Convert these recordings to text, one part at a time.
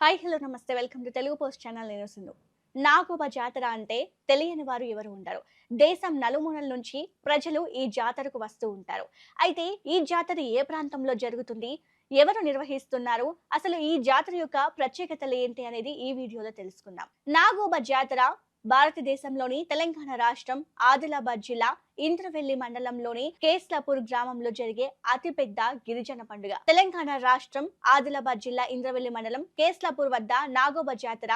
Hi hello నమస్తే welcome to Telugu post channel. నేను సింధు. నాగోబ జాతర అంటే తెలియని వారు ఎవరు ఉండరు. దేశం నలుమూలల నుంచి ప్రజలు ఈ జాతరకు వస్తూ ఉంటారు. అయితే ఈ జాతర ఏ ప్రాంతంలో జరుగుతుంది, ఎవరు నిర్వహిస్తున్నారు, అసలు ఈ జాతర యొక్క ప్రత్యేకతలు ఏంటి అనేది ఈ వీడియోలో తెలుసుకుందాం. నాగోబ జాతర భారతదేశంలోని తెలంగాణ రాష్ట్రం ఆదిలాబాద్ జిల్లా ఇంద్రవెల్లి మండలంలోని కేస్లాపూర్ గ్రామంలో జరిగే అతిపెద్ద గిరిజన పండుగ. తెలంగాణ రాష్ట్రం ఆదిలాబాద్ జిల్లా ఇంద్రవెల్లి మండలం కేస్లాపూర్ వద్ద నాగోబ జాతర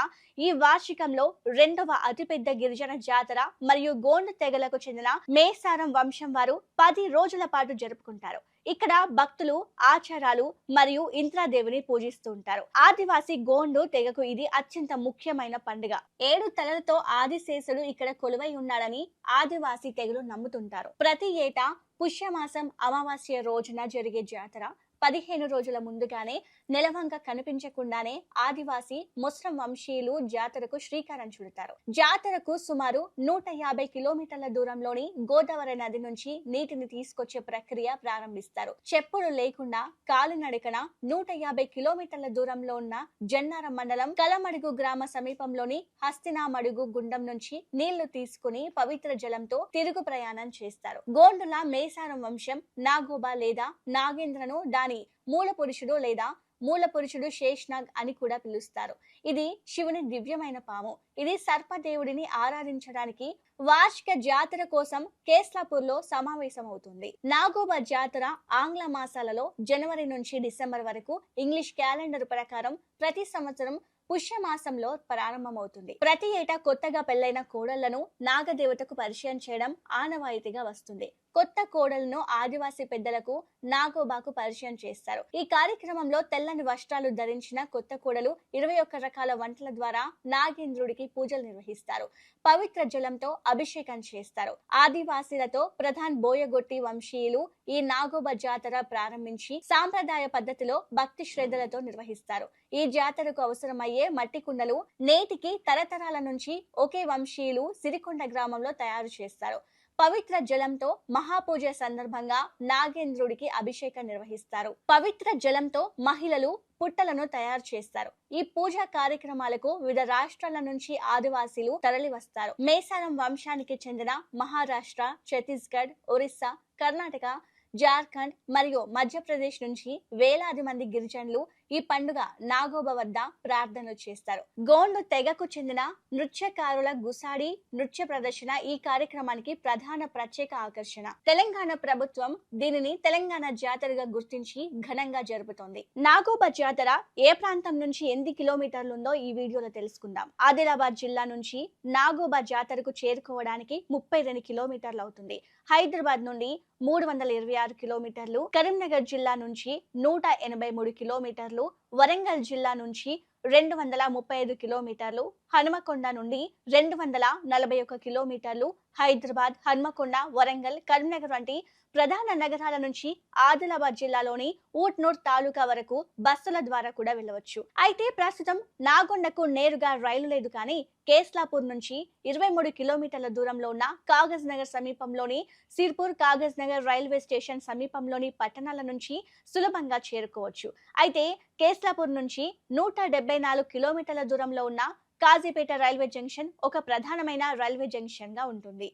ఈ వార్షికంలో రెండవ అతిపెద్ద గిరిజన జాతర మరియు గోండు తెగలకు చెందిన మేసారం వంశం వారు 10 రోజుల పాటు జరుపుకుంటారు. ఇక్కడ భక్తులు ఆచారాలు మరియు ఇంద్రాదేవిని పూజిస్తూ ఉంటారు. ఆదివాసి గోండు తెగకు ఇది అత్యంత ముఖ్యమైన పండుగ. 7 తలలతో ఆదిశేషుడు ఇక్కడ కొలువై ఉన్నాడని ఆదివాసి తెగలు నమ్ముతుంటారు. ప్రతి ఏటా పుష్యమాసం అమావాస్య రోజున జరిగే జాతర 15 రోజుల ముందుగానే నెలవంక కనిపించకుండానే ఆదివాసి ముస్లిం వంశీయులు జాతరకు శ్రీకారం చుడతారు. జాతరకు సుమారు 150 కిలోమీటర్ల దూరంలోని గోదావరి నది నుంచి నీటిని తీసుకొచ్చే ప్రక్రియ ప్రారంభిస్తారు. చెప్పులు లేకుండా కాలినడకన 150 కిలోమీటర్ల దూరంలో ఉన్న జన్నారం మండలం కలమడుగు గ్రామ సమీపంలోని హస్తినామడుగు గుండం నుంచి నీళ్లు తీసుకుని పవిత్ర జలంతో తిరుగు ప్రయాణం చేస్తారు. గోండుల మేసారం వంశం నాగోబా లేదా నాగేంద్రను దాని మూల పురుషుడు లేదా మూల పురుషుడు శేష్నాగ్ అని కూడా పిలుస్తారు. ఇది శివుని దివ్యమైన పాము. ఇది సర్పదేవుడిని ఆరాధించడానికి వార్షిక జాతర కోసం కేస్లాపూర్ లో సమావేశమవుతుంది. నాగోబా జాతర ఆంగ్ల మాసాలలో జనవరి నుంచి డిసెంబర్ వరకు, ఇంగ్లీష్ క్యాలెండర్ ప్రకారం ప్రతి సంవత్సరం పుష్యమాసంలో ప్రారంభమవుతుంది. ప్రతి ఏటా కొత్తగా పెళ్లైన కోడళ్లను నాగదేవతకు పరిచయం చేయడం ఆనవాయితీగా వస్తుంది. కొత్త కోడలను ఆదివాసీ పెద్దలకు నాగోబాకు పరిచయం చేస్తారు. ఈ కార్యక్రమంలో తెల్లని వస్త్రాలు ధరించిన కొత్త కోడలు 21 రకాల వంటల ద్వారా నాగేంద్రుడికి పూజలు నిర్వహిస్తారు. పవిత్ర జలంతో అభిషేకం చేస్తారు. ఆదివాసీలతో ప్రధాన్ బోయగొట్టి వంశీయులు ఈ నాగోబా జాతర ప్రారంభించి సాంప్రదాయ పద్ధతిలో భక్తి శ్రద్ధలతో నిర్వహిస్తారు. ఈ జాతరకు అవసరమయ్యే మట్టి కుండలు నేటికి తరతరాల నుంచి ఒకే వంశీయులు సిరికొండ గ్రామంలో తయారు చేస్తారు. పవిత్ర జలంతో మహాపూజ సందర్భంగా నాగేంద్రుడికి అభిషేకం నిర్వహిస్తారు. పవిత్ర జలంతో మహిళలు పుట్టలను తయారు చేస్తారు. ఈ పూజా కార్యక్రమాలకు వివిధ రాష్ట్రాల నుంచి ఆదివాసీలు తరలి వస్తారు. మేసారం వంశానికి చెందిన మహారాష్ట్ర, ఛత్తీస్గఢ్, ఒరిస్సా, కర్ణాటక, జార్ఖండ్ మరియు మధ్యప్రదేశ్ నుంచి వేలాది మంది గిరిజనులు ఈ పండుగ నాగోబా వద్ద ప్రార్థనలు చేస్తారు. గోండు తెగకు చెందిన నృత్యకారుల గుసాడి నృత్య ప్రదర్శన ఈ కార్యక్రమానికి ప్రధాన ప్రత్యేక ఆకర్షణ. తెలంగాణ ప్రభుత్వం దీనిని తెలంగాణ జాతరగా గుర్తించి ఘనంగా జరుపుతోంది. నాగోబా జాతర ఏ ప్రాంతం నుంచి ఎన్ని కిలోమీటర్లు ఉందో ఈ వీడియోలో తెలుసుకుందాం. ఆదిలాబాద్ జిల్లా నుంచి నాగోబా జాతరకు చేరుకోవడానికి 32 కిలోమీటర్లు అవుతుంది. హైదరాబాద్ నుండి 326 కిలోమీటర్లు, కరీంనగర్ జిల్లా నుంచి 183 కిలోమీటర్లు, వరంగల్ జిల్లా నుంచి 235 కిలోమీటర్లు, హనుమకొండ నుండి 241 కిలోమీటర్లు, హైదరాబాద్, హన్మకొండ, వరంగల్, కరీంనగర్ వంటి ప్రధాన నగరాల నుంచి ఆదిలాబాద్ జిల్లాలోని ఊట్నూర్ తాలూకా వరకు బస్సుల ద్వారా కూడా వెళ్ళవచ్చు. అయితే ప్రస్తుతం నాగొండకు నేరుగా రైలు లేదు, కానీ కేస్లాపూర్ నుంచి 23 కిలోమీటర్ల దూరంలో ఉన్న కాగజ్ నగర్ సమీపంలోని సిర్పూర్ కాగజ్ నగర్ రైల్వే స్టేషన్ సమీపంలోని పట్టణాల నుంచి సులభంగా చేరుకోవచ్చు. అయితే కేస్లాపూర్ నుంచి 174 కిలోమీటర్ల దూరంలో ఉన్న కాజీపేట రైల్వే జంక్షన్ ఒక ప్రధానమైన రైల్వే జంక్షన్ గా ఉంటుంది.